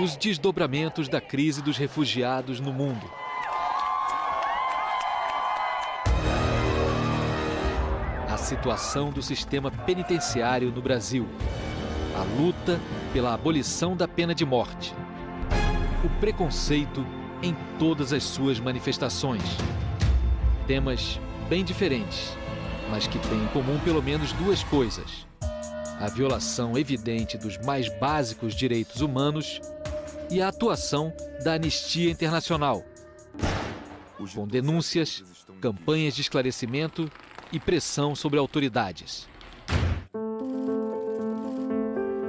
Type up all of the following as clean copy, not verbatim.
os desdobramentos da crise dos refugiados no mundo. A situação do sistema penitenciário no Brasil. A luta pela abolição da pena de morte. O preconceito em todas as suas manifestações. Temas bem diferentes, mas que têm em comum pelo menos duas coisas: a violação evidente dos mais básicos direitos humanos e a atuação da Anistia Internacional, com denúncias, campanhas de esclarecimento e pressão sobre autoridades.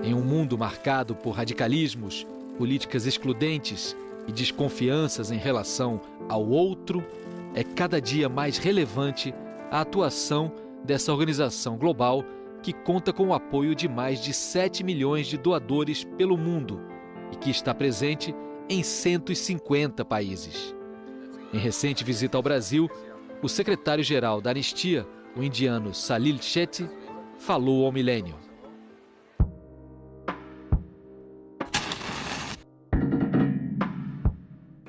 Em um mundo marcado por radicalismos, políticas excludentes e desconfianças em relação ao outro, é cada dia mais relevante a atuação dessa organização global que conta com o apoio de mais de 7 milhões de doadores pelo mundo e que está presente em 150 países. Em recente visita ao Brasil, o secretário-geral da Anistia, o indiano Salil Shetty, falou ao Milênio.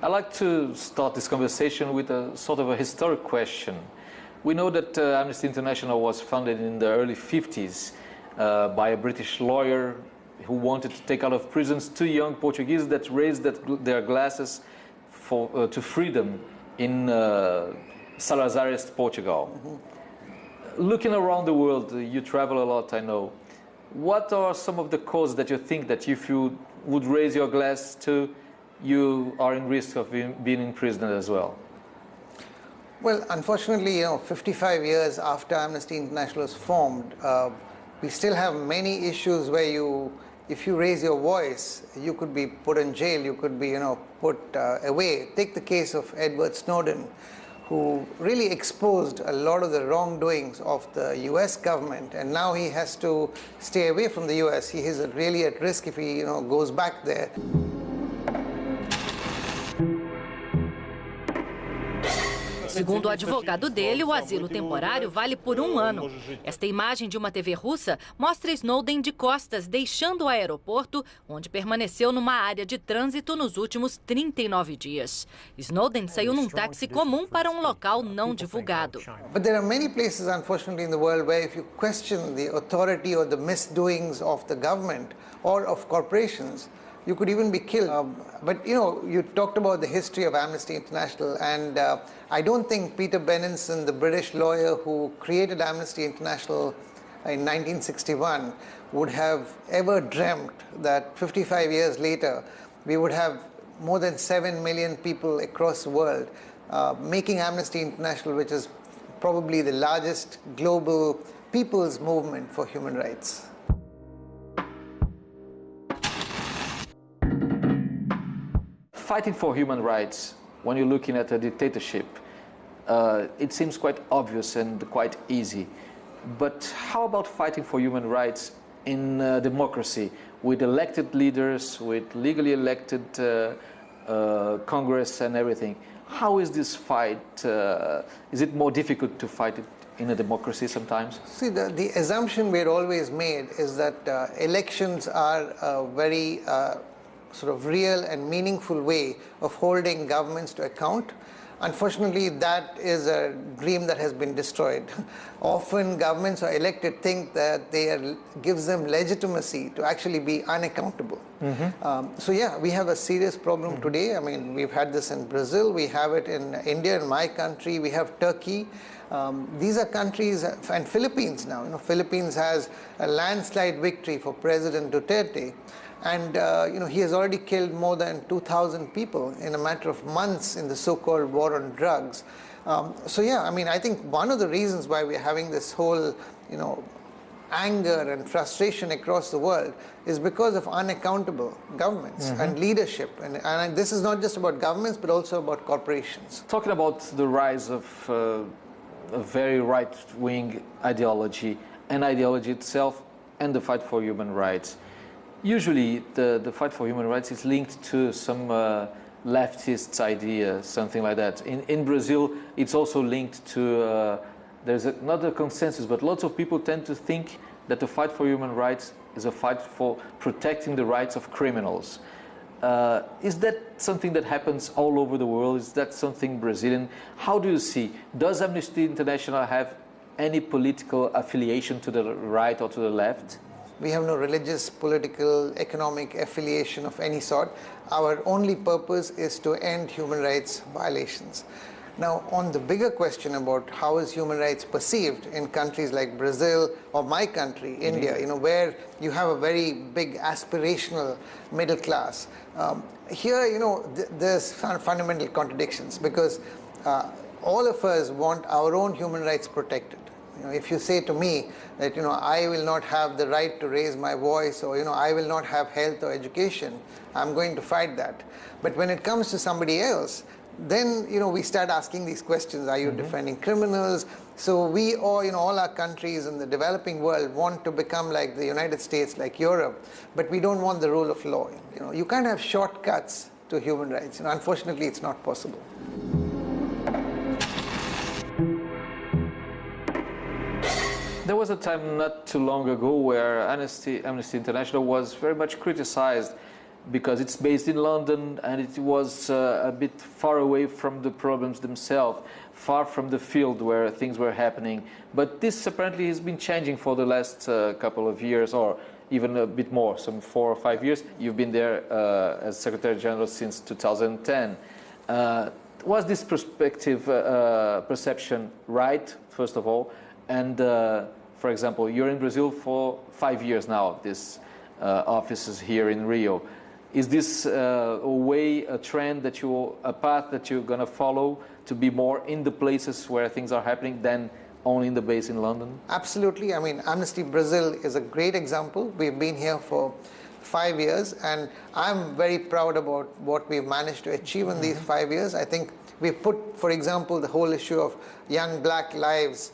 I'd like to start this conversation with a sort of a historic question. We know that Amnesty International was founded in the early 50s by a British lawyer who wanted to take out of prisons two young Portuguese that raised their glasses to freedom in Salazarist Portugal. Mm-hmm. Looking around the world, you travel a lot, I know. What are some of the causes that you think that if you would raise your glass to, you are in risk of being imprisoned as well? Well, unfortunately, 55 years after Amnesty International was formed, we still have many issues where if you raise your voice, you could be put in jail, you could be, put away. Take the case of Edward Snowden, who really exposed a lot of the wrongdoings of the US government, and now he has to stay away from the US. He is really at risk if he, goes back there. Segundo o advogado dele, o asilo temporário vale por 1 ano. Esta imagem de uma TV russa mostra Snowden de costas, deixando o aeroporto, onde permaneceu numa área de trânsito nos últimos 39 dias. Snowden saiu num táxi comum para um local não divulgado. But there are many places, unfortunately, in the world where if you question the authority or the misdoings of the government or of corporations, you could even be killed. But you talked about the history of Amnesty International, and I don't think Peter Benenson, the British lawyer who created Amnesty International in 1961, would have ever dreamt that 55 years later we would have more than 7 million people across the world making Amnesty International, which is probably the largest global people's movement for human rights. Fighting for human rights, when you're looking at a dictatorship, it seems quite obvious and quite easy. But how about fighting for human rights in democracy, with elected leaders, with legally elected Congress and everything? How is this fight? Is it more difficult to fight it in a democracy sometimes? See, the assumption we're always made is that elections are a very sort of real and meaningful way of holding governments to account. Unfortunately, that is a dream that has been destroyed. Often governments or elected think that gives them legitimacy to actually be unaccountable. Mm-hmm. So yeah, we have a serious problem today. I mean, we've had this in Brazil, we have it in India, in my country, we have Turkey. These are countries, and Philippines now. Philippines has a landslide victory for President Duterte. And he has already killed more than 2,000 people in a matter of months in the so-called war on drugs. So yeah, I mean, I think one of the reasons why we're having this whole, anger and frustration across the world is because of unaccountable governments and leadership. And this is not just about governments, but also about corporations. Talking about the rise of a very right-wing ideology, and ideology itself, and the fight for human rights. Usually, the fight for human rights is linked to some leftist idea, something like that. In Brazil, it's also linked to, there's not a consensus, but lots of people tend to think that the fight for human rights is a fight for protecting the rights of criminals. Is that something that happens all over the world? Is that something Brazilian? How do you see? Does Amnesty International have any political affiliation to the right or to the left? We have no religious, political, economic affiliation of any sort. Our only purpose is to end human rights violations. Now, on the bigger question about how is human rights perceived in countries like Brazil or my country, India, where you have a very big aspirational middle class, here, there's fundamental contradictions because all of us want our own human rights protected. If you say to me that, I will not have the right to raise my voice or, I will not have health or education, I'm going to fight that. But when it comes to somebody else, then, we start asking these questions. Are you defending criminals? So we all our countries in the developing world want to become like the United States, like Europe, but we don't want the rule of law. You can't have shortcuts to human rights. Unfortunately, it's not possible. There was a time not too long ago where Amnesty International was very much criticized because it's based in London and it was a bit far away from the problems themselves, far from the field where things were happening. But this apparently has been changing for the last couple of years, or even a bit more, some 4 or 5 years. You've been there as Secretary General since 2010. Was this perception right, first of all? And for example, you're in Brazil for 5 years now, this office is here in Rio. Is this a trend, a path that you're going to follow to be more in the places where things are happening than only in the base in London? Absolutely. I mean, Amnesty Brazil is a great example. We've been here for 5 years, and I'm very proud about what we've managed to achieve in these 5 years. I think we've put, for example, the whole issue of young black lives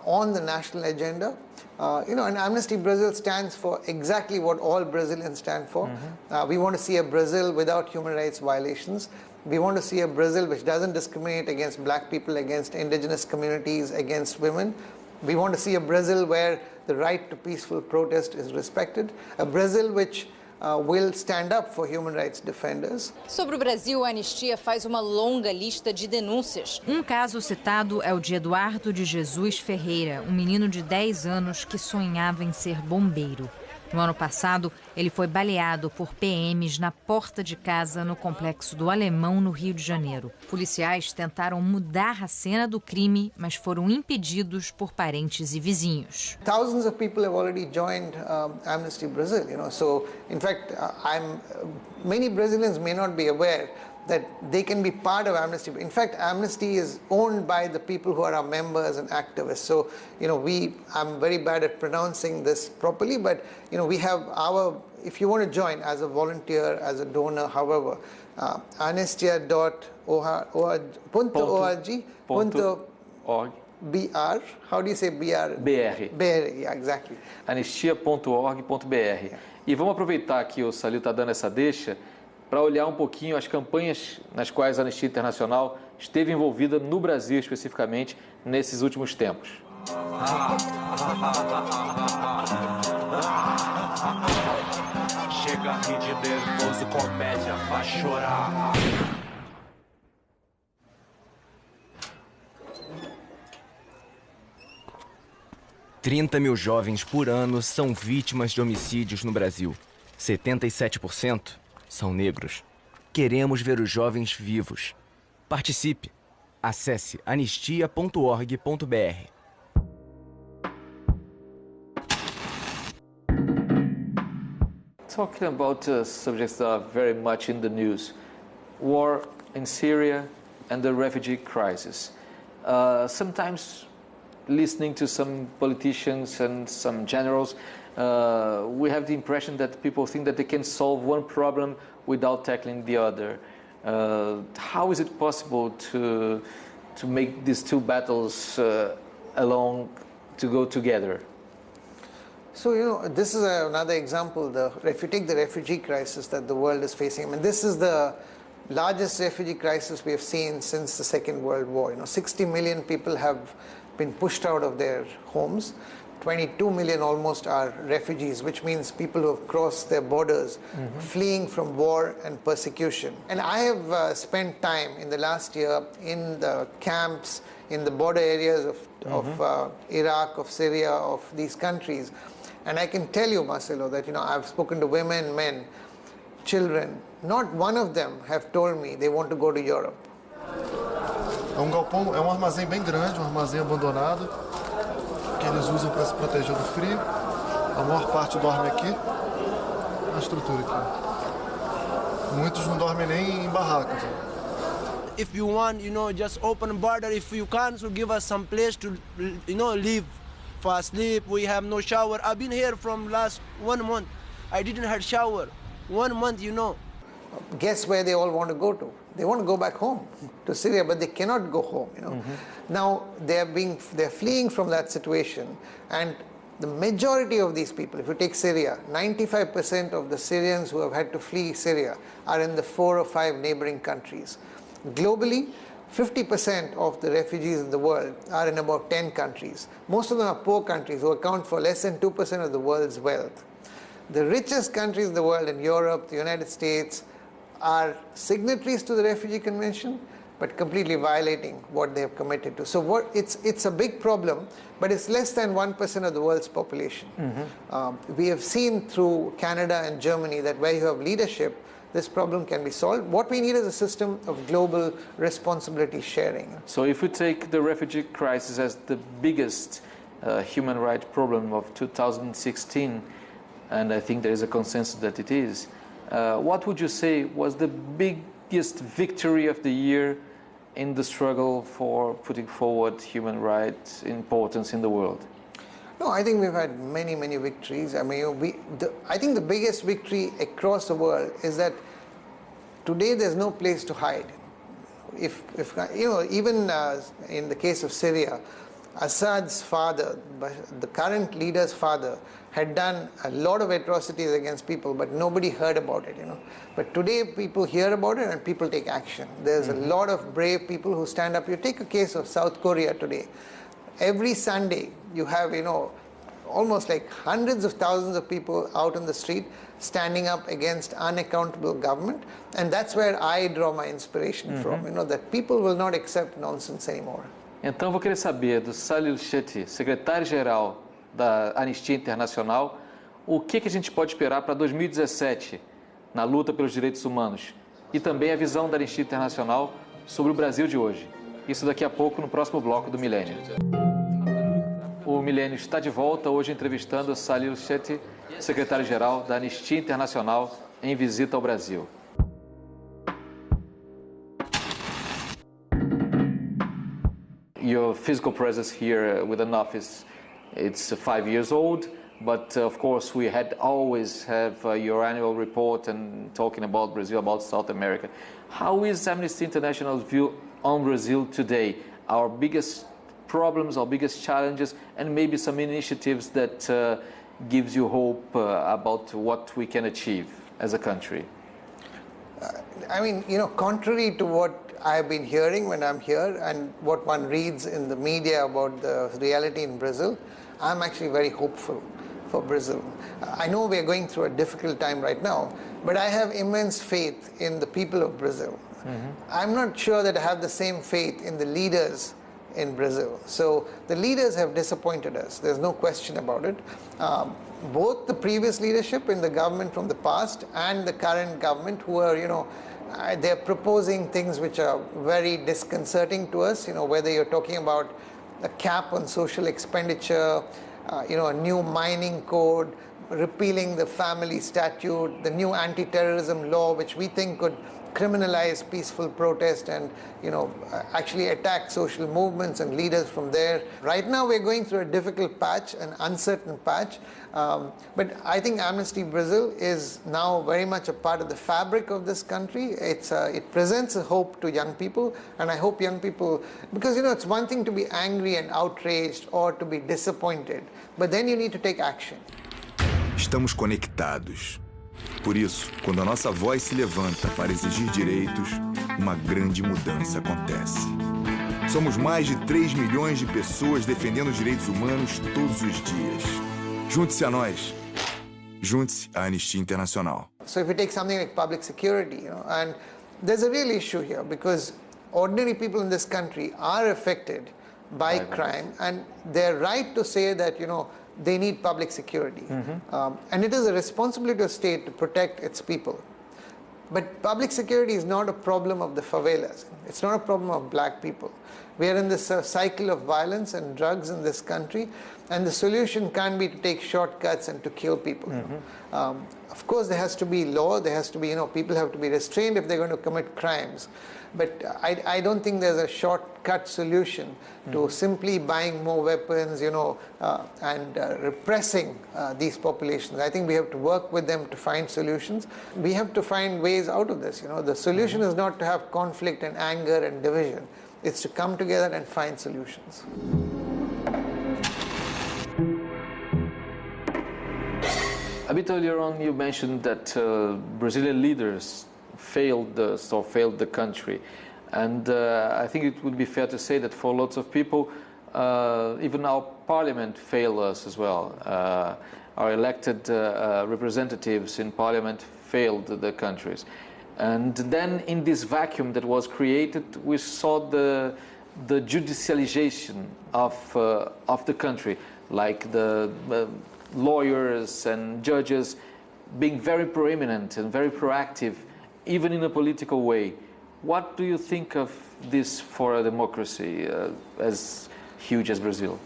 on the national agenda. And Amnesty Brazil stands for exactly what all Brazilians stand for. We want to see a Brazil without human rights violations. We want to see a Brazil which doesn't discriminate against black people, against indigenous communities, against women. We want to see a Brazil where the right to peaceful protest is respected. A Brazil which will stand up for human rights defenders. Sobre o Brasil, a Anistia faz uma longa lista de denúncias. Caso citado é o de Eduardo de Jesus Ferreira, menino de 10 anos que sonhava em ser bombeiro. No ano passado, ele foi baleado por PMs na porta de casa no Complexo do Alemão, no Rio de Janeiro. Policiais tentaram mudar a cena do crime, mas foram impedidos por parentes e vizinhos. Thousands of people have already joined Amnesty Brazil, So, in fact, many Brazilians may not be aware that they can be part of Amnesty. In fact, Amnesty is owned by the people who are our members and activists. So, I'm very bad at pronouncing this properly, but, we have if you want to join as a volunteer, as a donor, however, anistia.org.br. How do you say BR? BR. BR, yeah, exactly. Anistia.org.br. E vamos aproveitar que o Salil está dando essa deixa para olhar um pouquinho as campanhas nas quais a Anistia Internacional esteve envolvida no Brasil especificamente nesses últimos tempos. Chega a rir de nervoso, comédia, vai chorar. $30 mil jovens por ano são vítimas de homicídios no Brasil. 77% são negros. Queremos ver os jovens vivos. Participe. Acesse anistia.org.br. Talking about subjects that are very much in the news, war in Syria and the refugee crisis. Sometimes listening to some politicians and some generals, we have the impression that people think that they can solve one problem without tackling the other. How is it possible to make these two battles to go together? So, this is another example. If you take the refugee crisis that the world is facing, I mean, this is the largest refugee crisis we have seen since the Second World War. 60 million people have been pushed out of their homes. 22 million almost are refugees, which means people who have crossed their borders, fleeing from war and persecution. And I have spent time in the last year in the camps, in the border areas of Iraq, of Syria, of these countries. And I can tell you, Marcelo, that I've spoken to women, men, children. Not one of them have told me they want to go to Europe. É galpão, é armazém bem grande, armazém abandonado, que eles usam para se proteger do frio. A maior parte dorme aqui, a estrutura aqui. Muitos não dormem nem em barracas. If you want, just open border. If you can, so give us some place to, live. For sleep, we have no shower. I've been here from last 1 month. I didn't have shower. 1 month, Guess where they all want to go to? They want to go back home to Syria, but they cannot go home. Now they're fleeing from that situation, and the majority of these people, if you take Syria, 95% of the Syrians who have had to flee Syria are in the 4 or 5 neighboring countries. Globally, 50% of the refugees in the world are in about 10 countries. Most of them are poor countries who account for less than 2% of the world's wealth. The richest countries in the world, in Europe, the United States, are signatories to the Refugee Convention, but completely violating what they have committed to. So it's a big problem, but it's less than 1% of the world's population. We have seen through Canada and Germany that where you have leadership, this problem can be solved. What we need is a system of global responsibility sharing. So if we take the refugee crisis as the biggest human rights problem of 2016, and I think there is a consensus that it is, what would you say was the biggest victory of the year in the struggle for putting forward human rights importance in the world? No, I think we've had many, many victories. I mean, I think the biggest victory across the world is that today there's no place to hide. Even in the case of Syria, Assad's father, the current leader's father, had done a lot of atrocities against people, but nobody heard about it, But today people hear about it and people take action. There's a lot of brave people who stand up. You take a case of South Korea today. Every Sunday you have, almost like hundreds of thousands of people out on the street standing up against unaccountable government. And that's where I draw my inspiration from, that people will not accept nonsense anymore. Então vou querer saber do Salil Shetty, secretário-geral da Anistia Internacional, o que a gente pode esperar para 2017 na luta pelos direitos humanos e também a visão da Anistia Internacional sobre o Brasil de hoje. Isso daqui a pouco no próximo bloco do Milênio. O Milênio está de volta hoje entrevistando Salil Shetty, secretário-geral da Anistia Internacional em visita ao Brasil. Your physical presence here with an office, it's 5 years old, but of course we always have your annual report and talking about Brazil, about South America. How is Amnesty International's view on Brazil today? Our biggest problems, our biggest challenges, and maybe some initiatives that gives you hope about what we can achieve as a country? Contrary to what I've been hearing when I'm here and what one reads in the media about the reality in Brazil, I'm actually very hopeful for Brazil. I know we're going through a difficult time right now, but I have immense faith in the people of Brazil. I'm not sure that I have the same faith in the leaders in Brazil. So the leaders have disappointed us. There's no question about it. Both the previous leadership in the government from the past and the current government who are, they're proposing things which are very disconcerting to us, whether you're talking about a cap on social expenditure, a new mining code, repealing the family statute, the new anti-terrorism law, which we think could criminalize peaceful protest and actually attack social movements and leaders from there. Right now we're going through a difficult patch, an uncertain patch, but I think Amnesty Brazil is now very much a part of the fabric of this country. It presents a hope to young people, and I hope young people, because it's one thing to be angry and outraged or to be disappointed, but then you need to take action. Estamos conectados. Por isso, quando a nossa voz se levanta para exigir direitos, uma grande mudança acontece. Somos mais de 3 milhões de pessoas defendendo os direitos humanos todos os dias. Junte-se a nós. Junte-se à Anistia Internacional. So if you take something like public security, and there's a real issue here because ordinary people in this country are affected by crime, and they're right to say that, they need public security. And it is a responsibility of the state to protect its people. But public security is not a problem of the favelas. It's not a problem of black people. We are in this cycle of violence and drugs in this country, and the solution can't be to take shortcuts and to kill people. Of course, there has to be law. There has to be, people have to be restrained if they're going to commit crimes. But I don't think there's a shortcut solution to simply buying more weapons, and repressing these populations. I think we have to work with them to find solutions. We have to find ways out of this. The solution is not to have conflict and anger and division. It's to come together and find solutions. A bit earlier on, you mentioned that Brazilian leaders failed the country, and I think it would be fair to say that for lots of people, even our parliament failed us as well. Our elected representatives in parliament failed the countries, and then in this vacuum that was created, we saw the judicialization of the country, like the lawyers and judges being very prominent and very proactive, even in a political way. What do you think of this for a democracy as huge as Brazil?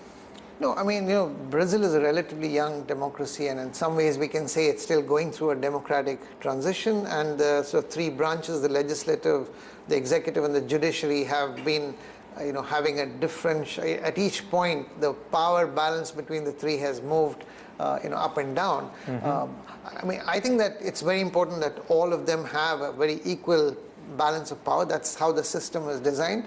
No, I mean, Brazil is a relatively young democracy, and in some ways we can say it's still going through a democratic transition, and so three branches, the legislative, the executive, and the judiciary have been having a different, at each point, the power balance between the three has moved up and down. I think that it's very important that all of them have a very equal balance of power. That's how the system is designed.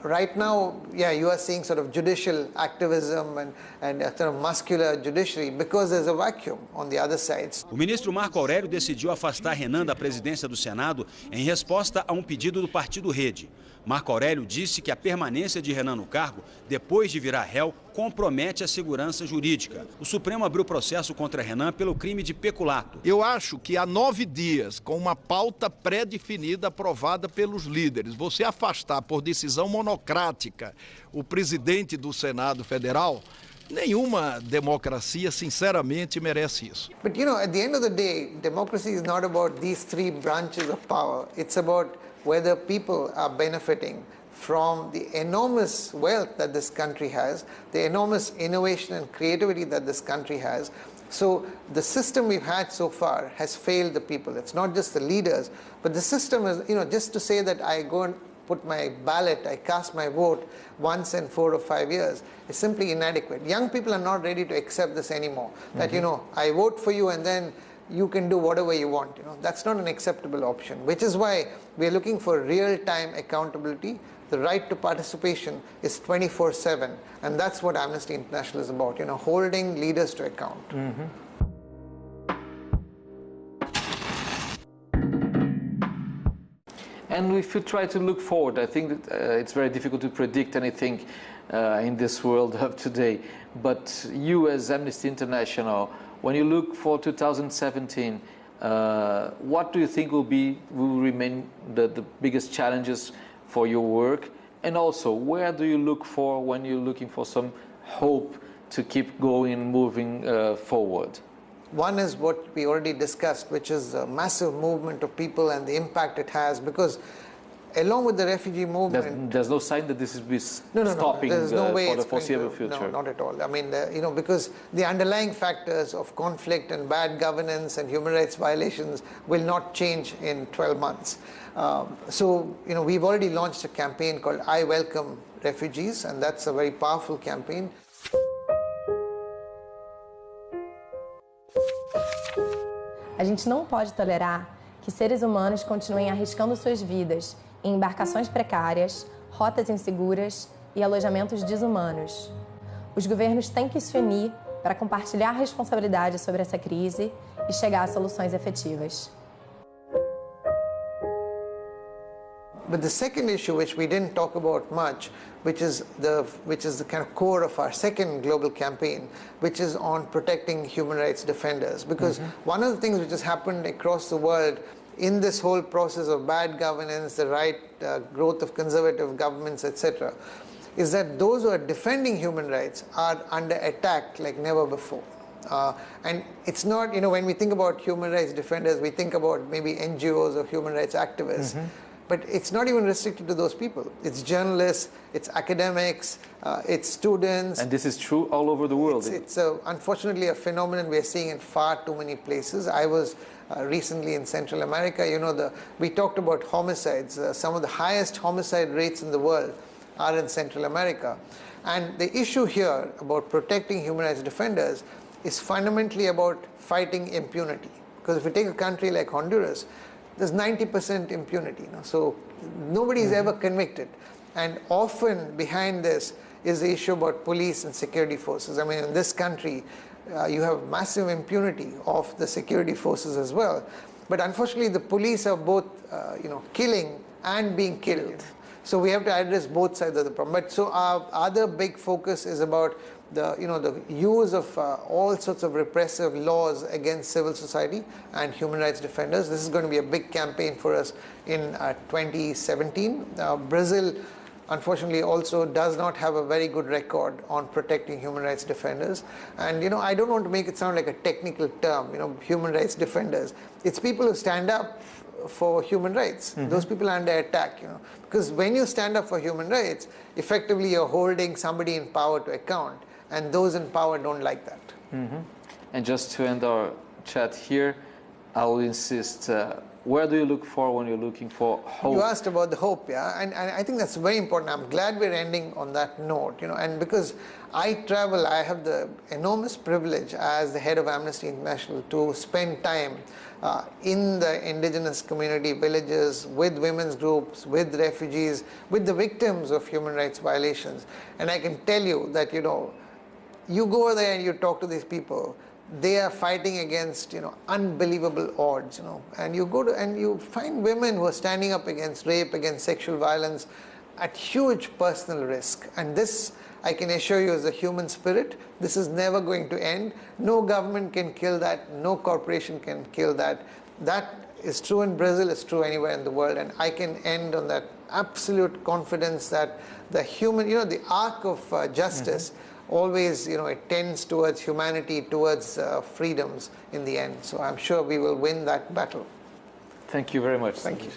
Right now, you are seeing sort of judicial activism and a sort of muscular judiciary because there's a vacuum on the other sides. O ministro Marco Aurélio decidiu afastar Renan da presidência do Senado em resposta a um pedido do partido Rede. Marco Aurélio disse que a permanência de Renan no cargo, depois de virar réu, compromete a segurança jurídica. O Supremo abriu processo contra Renan pelo crime de peculato. Eu acho que há 9 dias, com uma pauta pré-definida aprovada pelos líderes, você afastar por decisão monocrática o presidente do Senado Federal, nenhuma democracia, sinceramente, merece isso. But at the end of the day, democracy is not about these three branches of power. It's about whether people are benefiting from the enormous wealth that this country has, the enormous innovation and creativity that this country has. So the system we've had so far has failed the people. It's not just the leaders, but the system is, just to say that I go and put my ballot, I cast my vote once in 4 or 5 years is simply inadequate. Young people are not ready to accept this anymore. That, I vote for you and then you can do whatever you want. That's not an acceptable option, which is why we're looking for real-time accountability. The right to participation is 24/7, and that's what Amnesty International is about, holding leaders to account. And if you try to look forward, I think that it's very difficult to predict anything in this world of today. But you, as Amnesty International, when you look for 2017, what do you think will remain the biggest challenges for your work? And also, where do you look for when you're looking for some hope to keep going, moving forward? One is what we already discussed, which is a massive movement of people and the impact it has, because along with the refugee movement... There's no sign that this is stopping there's no way for the foreseeable future? No, not at all. I mean, because the underlying factors of conflict and bad governance and human rights violations will not change in 12 months. So, we've already launched a campaign called I Welcome Refugees, and that's a very powerful campaign. A gente não pode tolerar que seres humanos continuem arriscando suas vidas em embarcações precárias, rotas inseguras e alojamentos desumanos. Os governos têm que se unir para compartilhar a responsabilidade sobre essa crise e chegar a soluções efetivas. But the second issue, which we didn't talk about much, which is the kind of core of our second global campaign, which is on protecting human rights defenders. Because one of the things which has happened across the world in this whole process of bad governance, the growth of conservative governments, etc., is that those who are defending human rights are under attack like never before. And it's not, when we think about human rights defenders, we think about maybe NGOs or human rights activists. But it's not even restricted to those people. It's journalists, it's academics, it's students. And this is true all over the world. It's unfortunately a phenomenon we are seeing in far too many places. I was recently in Central America. We talked about homicides. Some of the highest homicide rates in the world are in Central America. And the issue here about protecting human rights defenders is fundamentally about fighting impunity. Because if you take a country like Honduras, there's 90% impunity. So nobody is ever convicted. And often behind this is the issue about police and security forces. I mean, in this country, you have massive impunity of the security forces as well. But unfortunately, the police are both, killing and being killed. So we have to address both sides of the problem. But so our other big focus is about the use of all sorts of repressive laws against civil society and human rights defenders. This is going to be a big campaign for us in 2017. Brazil, unfortunately, also does not have a very good record on protecting human rights defenders. And, I don't want to make it sound like a technical term, human rights defenders. It's people who stand up for human rights. Those people are under attack, because when you stand up for human rights, effectively you're holding somebody in power to account, and those in power don't like that. And just to end our chat here, I will insist, where do you look for when you're looking for hope? You asked about the hope, yeah, and I think that's very important. I'm glad we're ending on that note, and because I travel, I have the enormous privilege as the head of Amnesty International to spend time in the indigenous community, villages, with women's groups, with refugees, with the victims of human rights violations. And I can tell you that, you go there and you talk to these people, they are fighting against, unbelievable odds, and you go to, and you find women who are standing up against rape, against sexual violence at huge personal risk. And this, I can assure you, is the human spirit. This is never going to end. No government can kill that. No corporation can kill that. That is true in Brazil. It's true anywhere in the world. And I can end on that absolute confidence that the human, the arc of justice always, it tends towards humanity, towards freedoms in the end. So I'm sure we will win that battle. Thank you very much. Thank you.